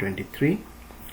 23।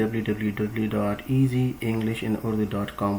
www.easyenglishinurdu.com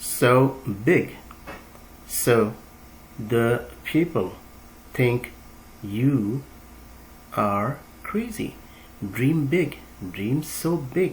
so big so the people think you are crazy. Dream big, dream so big.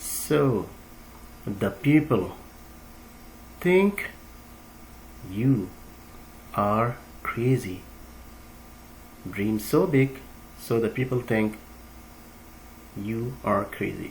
so the people think you are crazy. Dream so big so the people think you are crazy.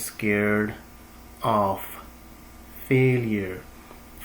scared of failure,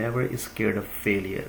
never scared of failure.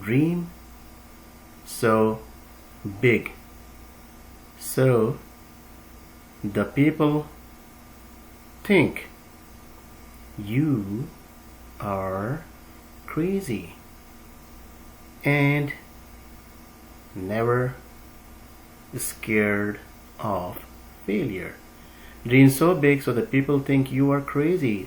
dream so big so the people think you are crazy and never scared of failure. Dream so big so that people think you are crazy.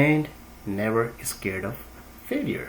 And never scared of failure.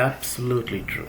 Absolutely true.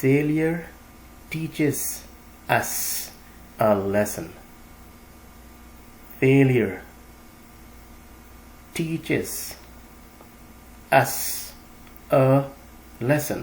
Failure teaches us a lesson. Failure teaches us a lesson.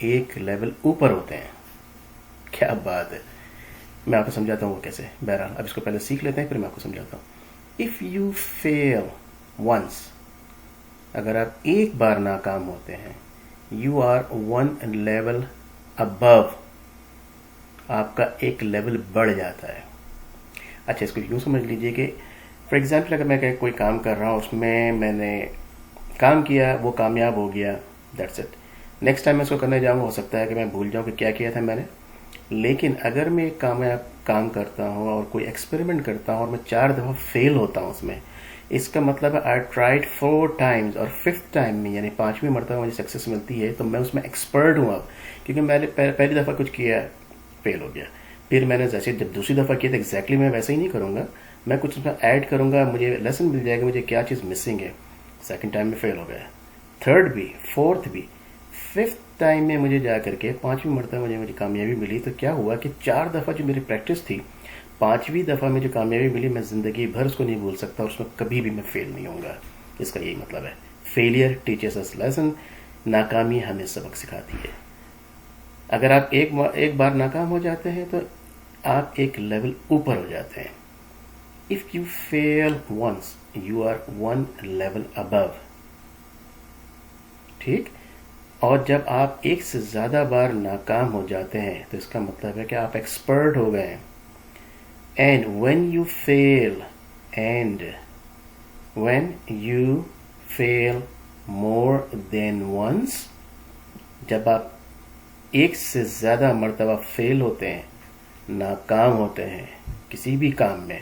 ایک level اوپر ہوتے ہیں. کیا بات ہے. میں آپ کو سمجھاتا ہوں وہ کیسے. بہرحال اب اس کو پہلے سیکھ لیتے ہیں پھر میں آپ کو سمجھاتا ہوں. اف یو فیل ونس، اگر آپ ایک بار ناکام ہوتے ہیں، یو آر ون لیول ابو، آپ کا ایک لیول بڑھ جاتا ہے. اچھا اس کو یوں سمجھ لیجئے کہ فار ایگزامپل اگر میں کوئی کام کر رہا ہوں، اس میں نے کام کیا، وہ کامیاب ہو گیا، دیٹس اٹ. نیکسٹ ٹائم میں اس کو کرنے جاؤں ہو سکتا ہے کہ میں بھول جاؤں کہ کیا کیا تھا میں نے. لیکن اگر میں ایک کامیاب کام کرتا ہوں اور کوئی ایکسپیریمنٹ کرتا ہوں اور میں 4 دفعہ فیل ہوتا ہوں اس میں، اس کا مطلب ہے آئی ٹرائیڈ 4 ٹائمز اور 5th ٹائم میں یعنی 5ویں مرتبہ مجھے سکسیس ملتی ہے تو میں اس میں ایکسپرٹ ہوں اب، کیونکہ میں نے پہلی دفعہ کچھ کیا فیل ہو گیا. پھر میں نے جیسے جب دوسری دفعہ کیا تو ایگزیکٹلی میں ویسے ہی نہیں کروں گا، میں کچھ اس میں ایڈ کروں گا، مجھے لیسن مل جائے گا مجھے کیا چیز مسنگ ہے. سیکنڈ ٹائم میں فیل ہو گیا، 3rd بھی، 4th بھی، 5th ٹائم میں مجھے جا کر کے 5ویں مرتبہ مجھے کامیابی ملی. تو کیا ہوا کہ 4 دفعہ جو میری پریکٹس تھی، 5ویں دفعہ میں جو کامیابی ملی میں زندگی بھر اس کو نہیں بھول سکتا اور اس میں کبھی بھی میں فیل نہیں ہوں گا. اس کا یہی مطلب ہے. فیلئر ٹیچز اس لیسن، ناکامی ہمیں سبق سکھاتی ہے. اگر آپ ایک بار ناکام ہو جاتے ہیں تو آپ ایک لیول اوپر ہو جاتے ہیں. If you fail once you are one level above. ٹھیک. اور جب آپ ایک سے زیادہ بار ناکام ہو جاتے ہیں تو اس کا مطلب ہے کہ آپ ایکسپرٹ ہو گئے ہیں. And when you fail more than once, جب آپ ایک سے زیادہ مرتبہ فیل ہوتے ہیں، ناکام ہوتے ہیں کسی بھی کام میں،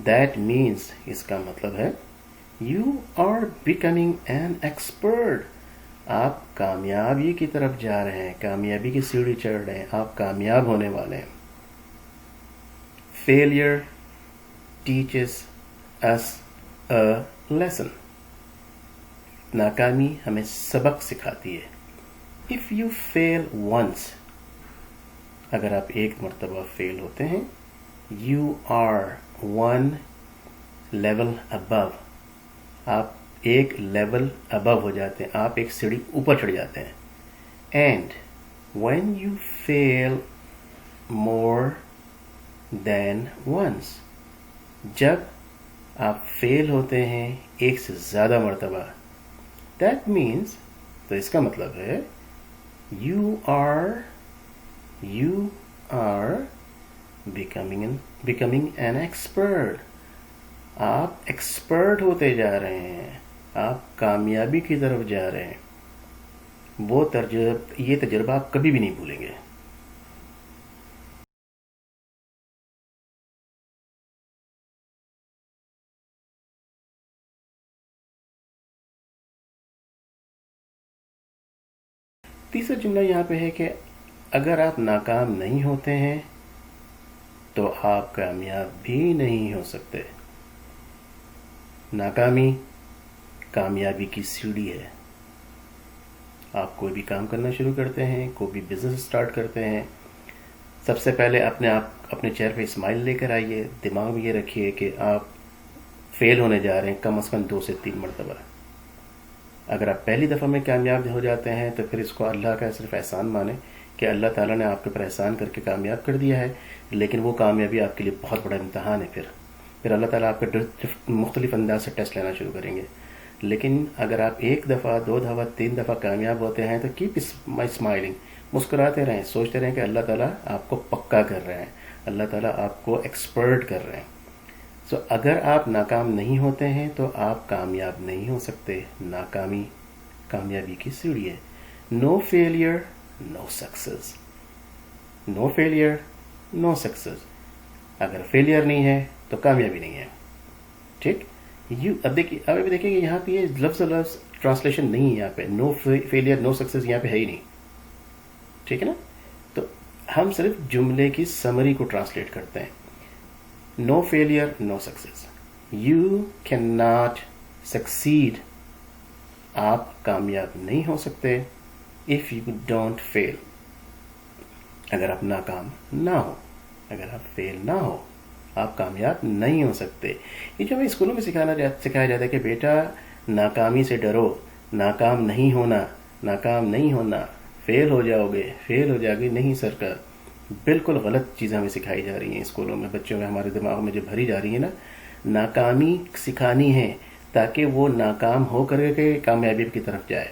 دیٹ مینس اس کا مطلب ہے you are becoming an expert. آپ کامیابی کی طرف جا رہے ہیں، کامیابی کی سیڑھی چڑھ رہے ہیں، آپ کامیاب ہونے والے ہیں. Failure teaches us a lesson. ناکامی ہمیں سبق سکھاتی ہے. اف یو فیل ونس، اگر آپ ایک مرتبہ فیل ہوتے ہیں، یو آر ون لیول ابو، آپ ایک لیول ابو ہو جاتے ہیں، آپ ایک سیڑھی اوپر چڑھ جاتے ہیں. And when you fail more than once, جب آپ فیل ہوتے ہیں ایک سے زیادہ مرتبہ، دیٹ مینس تو اس کا مطلب ہے you are becoming an expert. آپ ایکسپرٹ ہوتے جا رہے ہیں، آپ کامیابی کی طرف جا رہے ہیں. یہ تجربہ آپ کبھی بھی نہیں بھولیں گے. تیسرا جملہ یہاں پہ ہے کہ اگر آپ ناکام نہیں ہوتے ہیں تو آپ کامیاب بھی نہیں ہو سکتے. ناکامی کامیابی کی سیڑھی ہے. آپ کوئی بھی کام کرنا شروع کرتے ہیں، کوئی بھی بزنس سٹارٹ کرتے ہیں، سب سے پہلے اپنے چہرے پہ اسمائل لے کر آئیے. دماغ میں یہ رکھیے کہ آپ فیل ہونے جا رہے ہیں کم از کم 2 سے 3 مرتبہ. اگر آپ پہلی دفعہ میں کامیاب ہو جاتے ہیں تو پھر اس کو اللہ کا صرف احسان مانیں کہ اللہ تعالیٰ نے آپ کے اوپر احسان کر کے کامیاب کر دیا ہے. لیکن وہ کامیابی آپ کے لیے بہت بڑا امتحان ہے. پھر اللہ تعالیٰ آپ کا مختلف انداز سے ٹیسٹ لینا شروع کریں گے. لیکن اگر آپ 1 دفعہ 2 دفعہ 3 دفعہ کامیاب ہوتے ہیں تو کیپ اسمائلنگ، مسکراتے رہیں، سوچتے رہیں کہ اللہ تعالیٰ آپ کو پکا کر رہے ہیں، اللہ تعالیٰ آپ کو ایکسپرٹ کر رہے ہیں. سو اگر آپ ناکام نہیں ہوتے ہیں تو آپ کامیاب نہیں ہو سکتے. ناکامی کامیابی کی سیڑھی ہے. نو فیلئر نو سکسیس. نو فیلئر نو سکسیس. اگر فیلئر نہیں ہے تو کامیابی نہیں ہے. ٹھیک. اب دیکھیں کہ یہاں پہ یہ لفظ ٹرانسلیشن نہیں ہے. یہاں پہ نو فیلئر نو سکسیس یہاں پہ ہے ہی نہیں. ٹھیک ہے نا. تو ہم صرف جملے کی سمری کو ٹرانسلیٹ کرتے ہیں. No failure no success. You can not succeed. آپ کامیاب نہیں ہو سکتے. If you don't fail. اگر آپ ناکام نہ ہو، اگر آپ فیل نہ ہو، آپ کامیاب نہیں ہو سکتے. یہ جو ہمیں اسکولوں میں سکھایا جاتا ہے کہ بیٹا ناکامی سے ڈرو، ناکام نہیں ہونا، فیل ہو جاؤ گے، فیل ہو جاؤ گے. نہیں سرکار، بالکل غلط چیزیں ہمیں سکھائی جا رہی ہیں اسکولوں میں، بچوں میں، ہمارے دماغ میں جو بھری جا رہی ہے نا. ناکامی سکھانی ہے تاکہ وہ ناکام ہو کر کے کامیابی کی طرف جائے.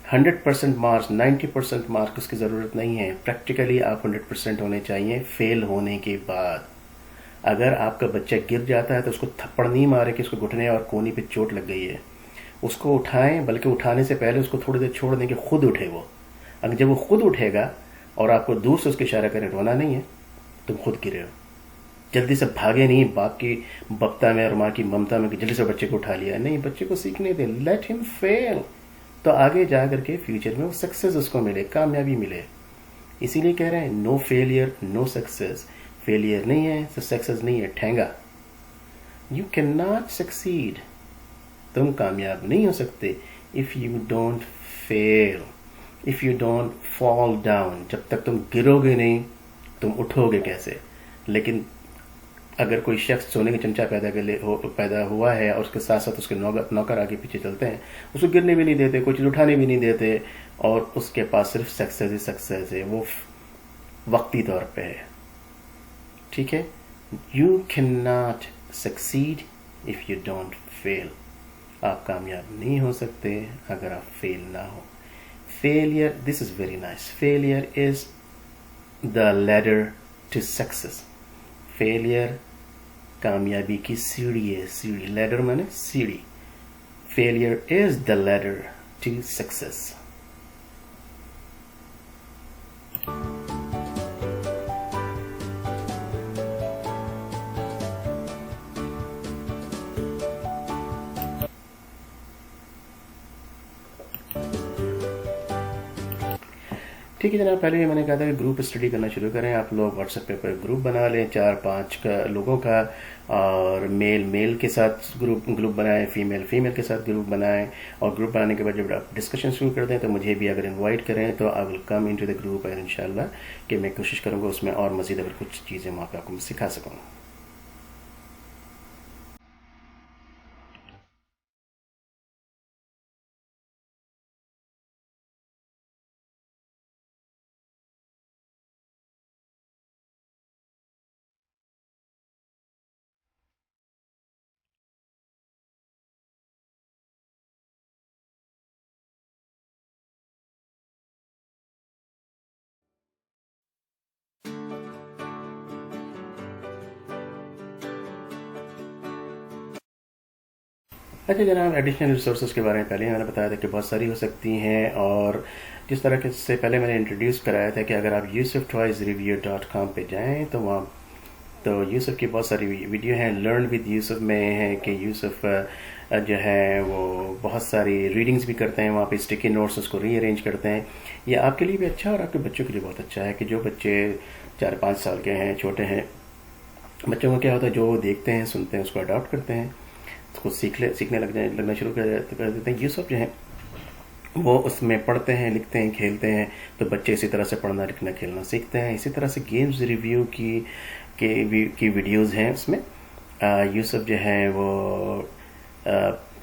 100% مارکس، 90% مارکس کی ضرورت نہیں ہے. پریکٹیکلی آپ 100% ہونے چاہیے فیل ہونے کے بعد. اگر آپ کا بچہ گر جاتا ہے تو اس کو تھپڑ نہیں مارے کہ اس کو گھٹنے اور کونی پہ چوٹ لگ گئی ہے. اس کو اٹھائیں، بلکہ اٹھانے سے پہلے اس کو تھوڑی دیر چھوڑ دیں کہ خود اٹھے وہ. اگر جب وہ خود اٹھے گا اور آپ کو دور سے اس کے اشارہ کریں رونا نہیں ہے، تم خود گرے ہو. جلدی سے بھاگے نہیں باپ کی بپتا میں اور ماں کی ممتا میں کہ جلدی سے بچے کو اٹھا لیا. نہیں، بچے کو سیکھنے دیں، لیٹ ہم فیل. تو آگے جا کر کے فیوچر میں وہ سکسیز اس کو ملے، کامیابی ملے. اسی لیے کہہ رہے ہیں no failure no success. Failure نہیں ہے تو سکسیز نہیں ہے، ٹھینگا. یو کین ناٹ سکسیڈ، تم کامیاب نہیں ہو سکتے if you don't fail, if you don't fall down. جب تک تم گرو گے نہیں تم اٹھو گے کیسے؟ لیکن اگر کوئی شخص سونے کا چمچہ پیدا ہوا ہے اور اس کے ساتھ ساتھ اس کے نوکر آگے پیچھے چلتے ہیں، اس کو گرنے بھی نہیں دیتے، کوئی چیز اٹھانے بھی نہیں دیتے، اور اس کے پاس صرف سکسیز ہی سکسیز ہے، وہ وقتی طور پہ ہے. ٹھیک ہے؟ You can not succeed if you don't fail. آپ کامیاب نہیں ہو سکتے اگر آپ فیل نہ ہو. Failure, this is very nice, failure is the ladder to success. Failure کامیابی کی سیڑھی ہے. سیڑھی، لیڈر میں نے سیڑھی. Failure is the ladder to success. ٹھیک ہے جناب، پہلے بھی میں نے کہا تھا کہ گروپ اسٹڈی کرنا شروع کریں. آپ لوگ واٹس ایپ پہ گروپ بنا لیں 4-5 لوگوں کا، اور میل کے ساتھ گروپ بنائیں، فیمیل کے ساتھ گروپ بنائیں. اور گروپ بنانے کے بعد جب آپ ڈسکشن شروع کر دیں تو مجھے بھی اگر انوائٹ کریں تو آئی will come into the group, اور انشاءاللہ کہ میں کوشش کروں گا اس میں اور مزید اگر کچھ چیزیں وہاں پہ آپ کو میں سکھا سکوں. اچھا جناب، ایڈیشنل ریسورسز کے بارے میں پہلے میں نے بتایا تھا کہ بہت ساری ہو سکتی ہیں، اور جس طرح کے سے پہلے میں نے انٹروڈیوس کرایا تھا کہ اگر آپ yusuftoysreview.com پہ جائیں تو وہاں تو یوسف کی بہت ساری ویڈیو ہیں. لرن ود یوسف میں ہے کہ یوسف جو ہے وہ بہت ساری ریڈنگز بھی کرتے ہیں وہاں پہ، اسٹکی نوٹس اس کو ری ارینج کرتے ہیں. یہ آپ کے لیے بھی اچھا ہے اور آپ کے بچوں کے لیے بہت اچھا ہے کہ جو بچے 4-5 سال کے ہیں، چھوٹے ہیں. بچوں کو کیا ہوتا ہے، جو دیکھتے ہیں سنتے ہیں اس کو اڈاپٹ کرتے ہیں، اس کو سیکھنے لگنا شروع کر دیتے ہیں. یوسف جو ہیں وہ اس میں پڑھتے ہیں، لکھتے ہیں، کھیلتے ہیں، تو بچے اسی طرح سے پڑھنا لکھنا کھیلنا سیکھتے ہیں. اسی طرح سے گیمز ریویو کی ویڈیوز ہیں. اس میں یوسف جو ہیں وہ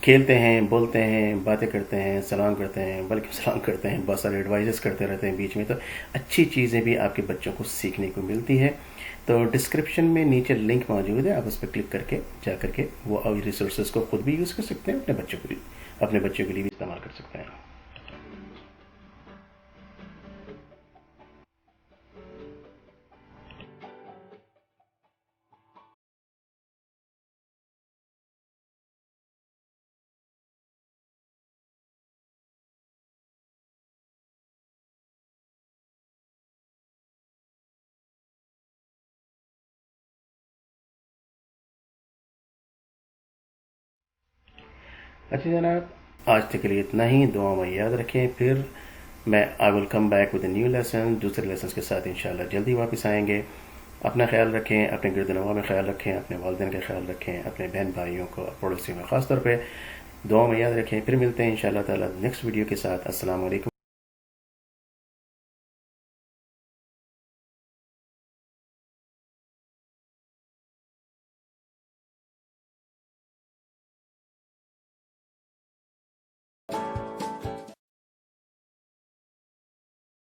کھیلتے ہیں، بولتے ہیں، باتیں کرتے ہیں، سلام کرتے ہیں، بلکہ سلام کرتے ہیں، بہت سارے ایڈوائزز کرتے رہتے ہیں بیچ میں. تو اچھی چیزیں بھی آپ کے بچوں کو سیکھنے کو ملتی ہے. تو ڈسکرپشن میں نیچے لنک موجود ہے، آپ اس پہ کلک کر کے جا کر کے وہ ریسورسز کو خود بھی یوز کر سکتے ہیں، اپنے بچوں کے لیے بھی استعمال کر سکتے ہیں. اچھا جناب، آج تک کے لیے اتنا ہی. دعا میں یاد رکھیں. پھر میں I will come back with a new lesson, دوسرے لیسنس کے ساتھ انشاءاللہ جلدی واپس آئیں گے. اپنا خیال رکھیں، اپنے گرد نواح میں خیال رکھیں، اپنے والدین کا خیال رکھیں، اپنے بہن بھائیوں کو، پڑوسیوں میں خاص طور پہ دعا میں یاد رکھیں. پھر ملتے ہیں انشاءاللہ تعالی نیکسٹ ویڈیو کے ساتھ. السلام علیکم.